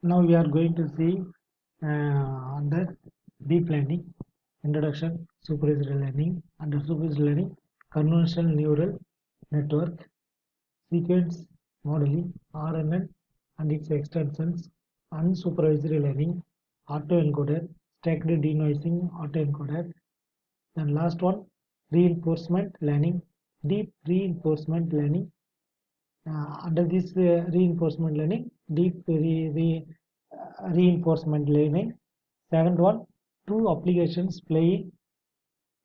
Now we are going to see under deep learning, introduction, supervised learning, under supervised learning, convolutional neural network, sequence modeling, RNN and its extensions, unsupervised learning, autoencoder, stacked denoising autoencoder. Then last one, reinforcement learning, deep reinforcement learning. Under this reinforcement learning, reinforcement learning. Second one, two applications playing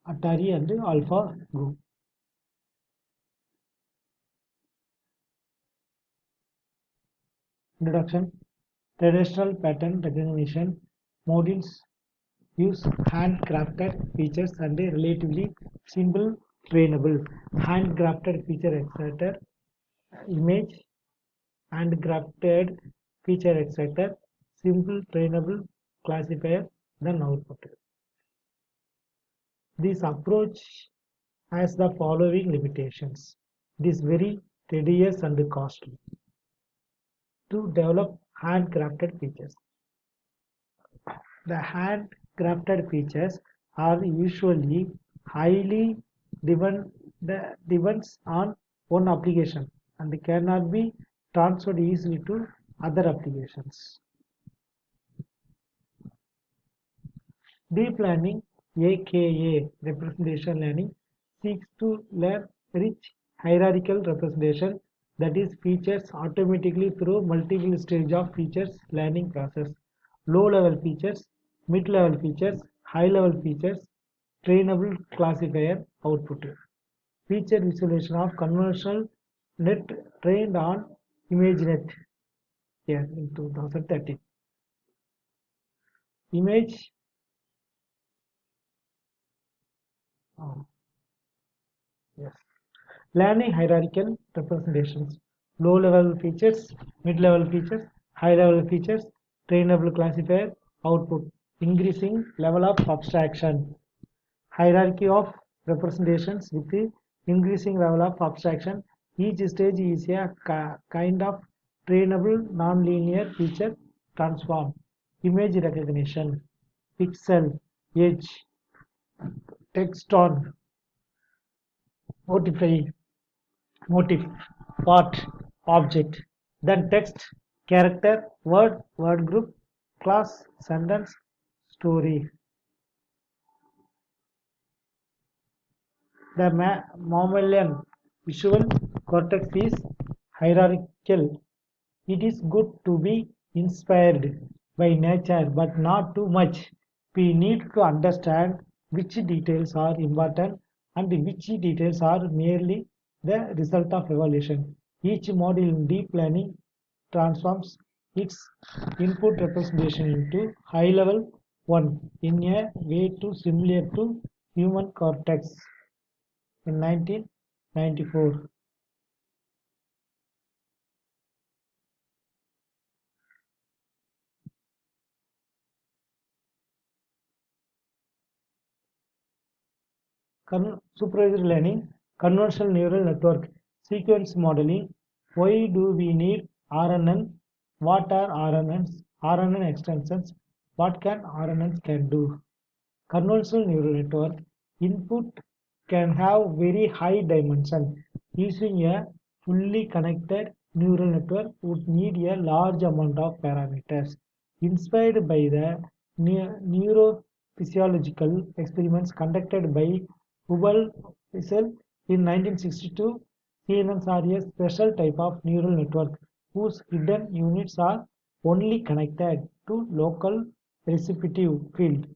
Atari and AlphaGo. Introduction. Traditional pattern recognition models use handcrafted features and a relatively simple trainable handcrafted feature extractor image handcrafted feature extractor simple trainable classifier then output. This approach has the following limitations. It is very tedious and costly to develop handcrafted features. The handcrafted features are usually highly depends on one application and cannot be transferred easily to other applications. Deep learning, aka representation learning, seeks to learn rich hierarchical representation, that is, features automatically through multiple stage of features learning process. Low-level features, mid-level features, high-level features, trainable classifier output. Feature visualization of convolutional net trained on ImageNet here in 2013. Image oh, yes. Learning hierarchical representations, low-level features, mid-level features, high-level features, trainable classifier, output, increasing level of abstraction, hierarchy of representations with the increasing level of abstraction. Each stage is a kind of trainable nonlinear feature transform, image recognition, pixel, edge, text on, modify, motif, part, object, then text, character, word, word group, class, sentence, story. The mammalian visual cortex is hierarchical. It is good to be inspired by nature, but not too much. We need to understand which details are important and which details are merely the result of evolution. Each model in deep learning transforms its input representation into high level one in a way too similar to human cortex in 1994. Supervised learning, convolutional neural network, sequence modeling. Why do we need RNN? What are RNNs? RNN extensions. What can RNNs can do? Convolutional neural network input can have very high dimension. Using a fully connected neural network would need a large amount of parameters. Inspired by the neurophysiological experiments conducted by Hubel Wiesel in 1962, CNNs are a special type of neural network whose hidden units are only connected to local receptive field.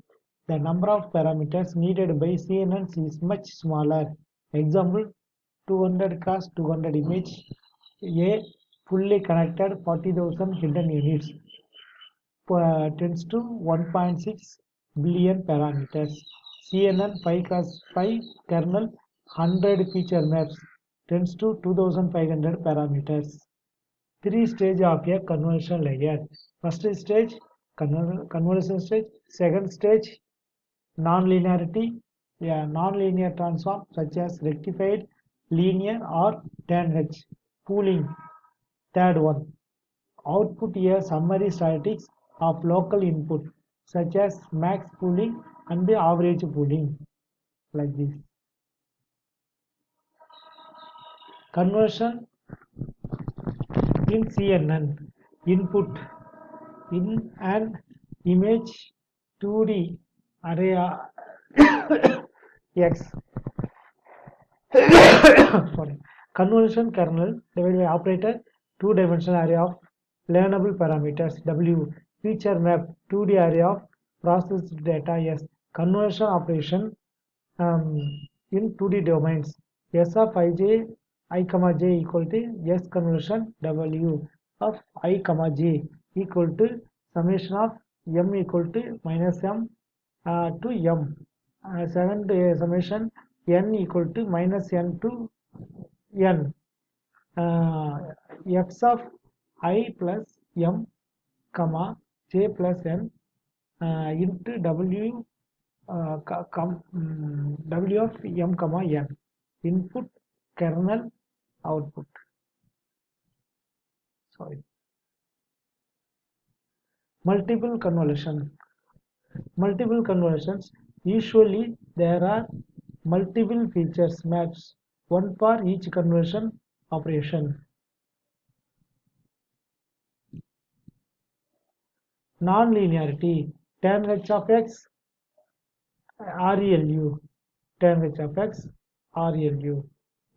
The number of parameters needed by CNNs is much smaller. Example, 200 cross 200 image, a fully connected 40,000 hidden units tends to 1.6 billion parameters. CNN 5 cross 5 kernel 100 feature maps tends to 2500 parameters. Three stage of a convolution layer. First stage convolution stage, second stage nonlinearity, a nonlinear transform such as rectified, linear or tan H, pooling, third one. output a summary statistics of local input such as max pooling and the average pooling, like this. Conversion in CNN input in an image 2D array X. Sorry. Convolution kernel divided by operator two-dimensional array of learnable parameters W. Feature map 2D array of processed data S. Conversion operation um, in 2D domains. S of ij I comma j equal to S conversion W of I comma j equal to summation of m equal to minus m to m. Second summation n equal to minus n to n. X of I plus m comma j plus n into w w of m comma n. Input kernel output. Sorry. Multiple convolution. Multiple convolutions. Usually there are multiple features maps, one for each conversion operation. Non-linearity. Tan h of x ReLU. Tan h of x ReLU.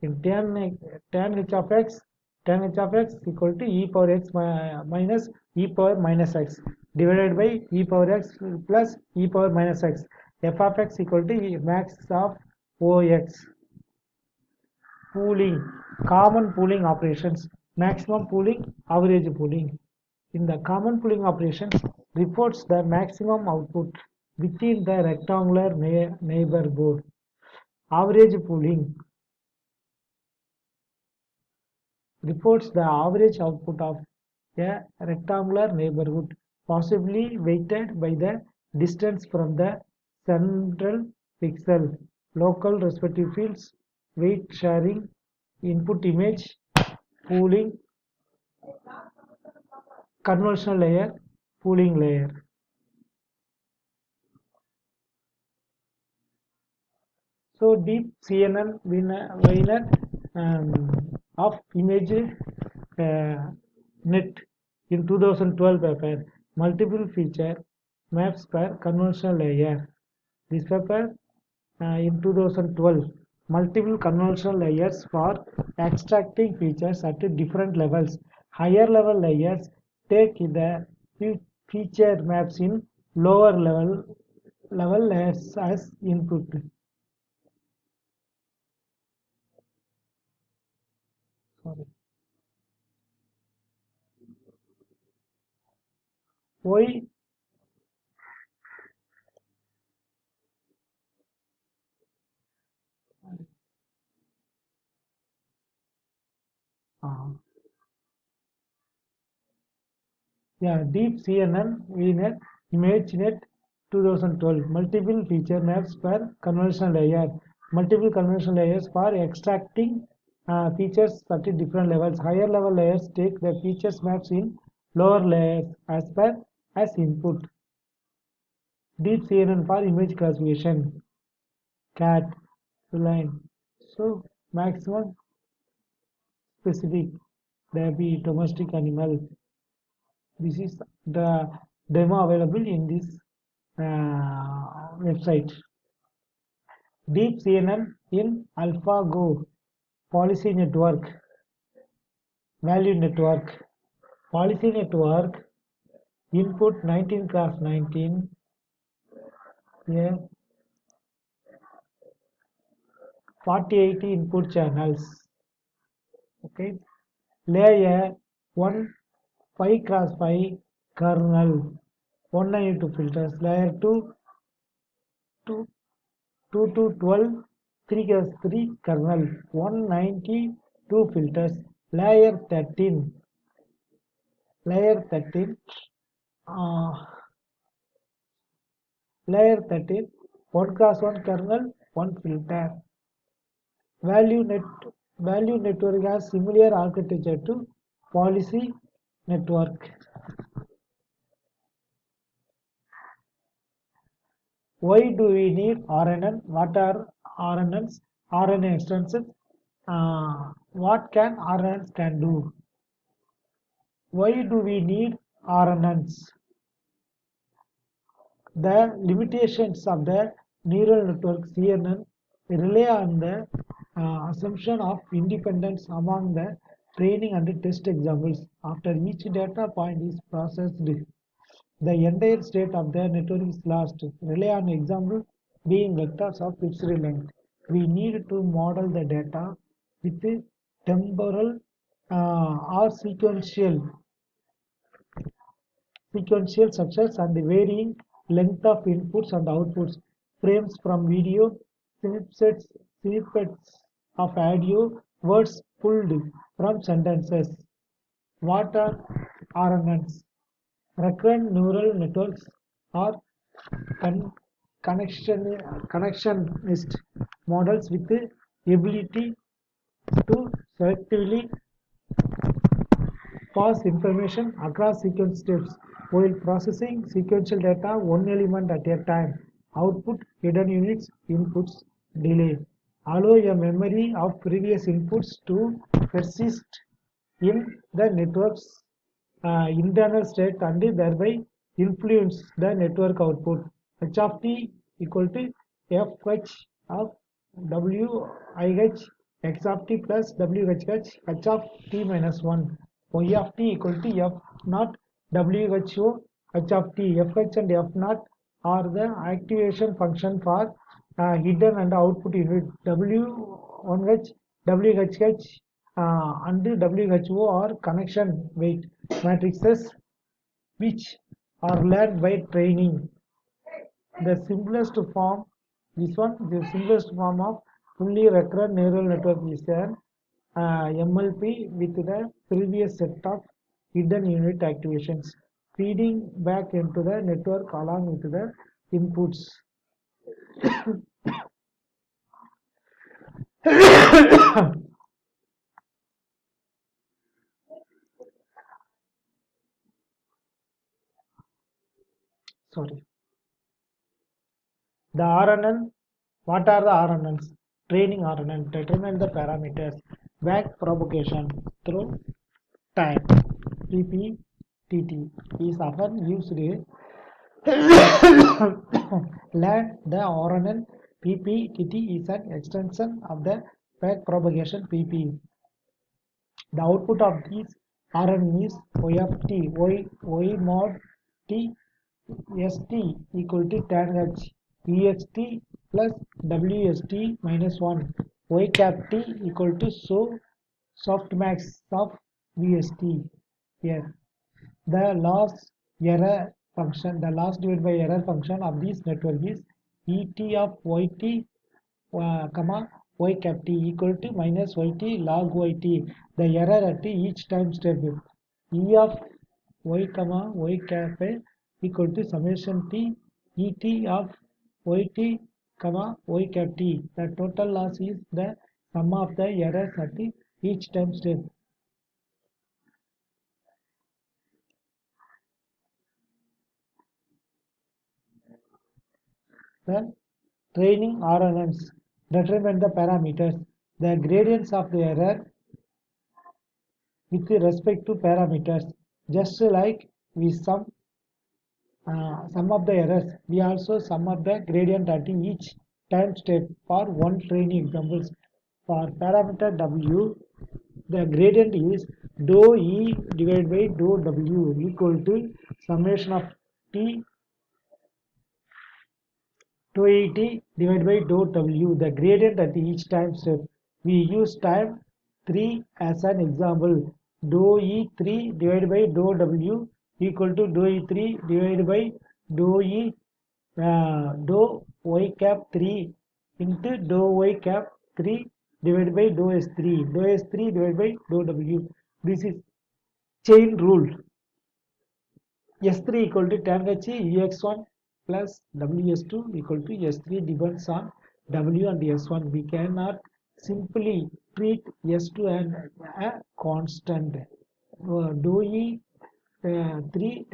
In tan h of x, tan h of x equal to e power x minus e power minus x divided by e power x plus e power minus x. F of x equal to max of ox. Pooling, common pooling operations, maximum pooling, average pooling. In the common pooling operations, reports the maximum output within the rectangular neighborhood. Average pooling reports the average output of a rectangular neighborhood, possibly weighted by the distance from the central pixel, local respective fields, weight sharing, input image, pooling, convolution layer, pooling layer. So deep CNN winner of image net in 2012 paper, multiple feature maps per convolution layer. This paper in 2012, multiple convolution layers for extracting features at different levels. Higher level layers take the feature maps in lower level layers as input. Sorry. Why yeah, Deep CNN VNet ImageNet 2012 multiple feature maps per convolution layer, multiple convolution layers for extracting features at different levels. Higher level layers take the features maps in lower layers as per as input. Deep CNN for image classification, cat, line. So maximum specific, there be domestic animal. This is the demo available in this website. Deep CNN in AlphaGo, policy network, value network, policy network, input 19 cross 19, here 4080 input channels. Okay, layer 1 5 cross 5 kernel, 192 filters, layer 2 2 2 to 12 3 cross 3 kernel, 192 filters, layer 13 layer 13 uh, layer 13 1 cross 1 kernel 1 filter. Value network has similar architecture to policy network. Why do we need RNN? What are RNNs? RNA extensions. What can RNNs can do? Why do we need RNNs? The limitations of the neural network CNN rely on the assumption of independence among the training and test examples. After each data point is processed, the entire state of the network is lost. Rely on example being vectors of fixed length. We need to model the data with temporal or sequential structures and varying length of inputs and outputs, frames from video, snippets of audio, words pulled from sentences. What are RNNs? Recurrent neural networks are con- connectionist models with the ability to selectively pass information across sequence steps while processing sequential data one element at a time. Output hidden units, inputs delay. Allow a memory of previous inputs to persist in the network's internal state and thereby influence the network output. H of t equal to fh of wih x of t plus wh h of t minus 1. Y of t equal to f naught who h of t. Fh and f naught are the activation function for hidden and output unit. W1h, WHH and WHO are connection weight matrices which are learned by training. The simplest form, the simplest form of fully recurrent neural network is an MLP with the previous set of hidden unit activations feeding back into the network along with the inputs. Sorry. The RNN, what are the RNNs? Training RNN, determine the parameters, back propagation through time, PPTT is often used to learn the RNN. PPTT is an extension of the back propagation PP. The output of these RNN is Y of t, Y mod t st equal to tan h ext plus wst minus 1 y cap t equal to so softmax of vst. Here the loss error function, the loss divided by error function of this network is et of yt comma y cap t equal to minus yt log yt. The error at each time step e of y comma y cap equal to summation t et of yt comma y cap t. The total loss is the sum of the errors at each time step. Then training RNNs determine the parameters, the gradients of the error with respect to parameters. Just like we sum of the errors, we also sum up the gradient at each time step for one training examples. For parameter w, the gradient is dou e divided by dou w equal to summation of t dou et divided by dou w, the gradient at each time step. We use time 3 as an example. Dou e3 divided by dou w equal to dou e3 divided by dou e dou y cap 3 into dou y cap 3 divided by dou s3, dou s3 divided by dou w. This is chain rule. S3 equal to tan h ux1 plus ws2 equal to s3 depends on w and s1. We cannot simply treat s2 as a constant. Dou e 3 divided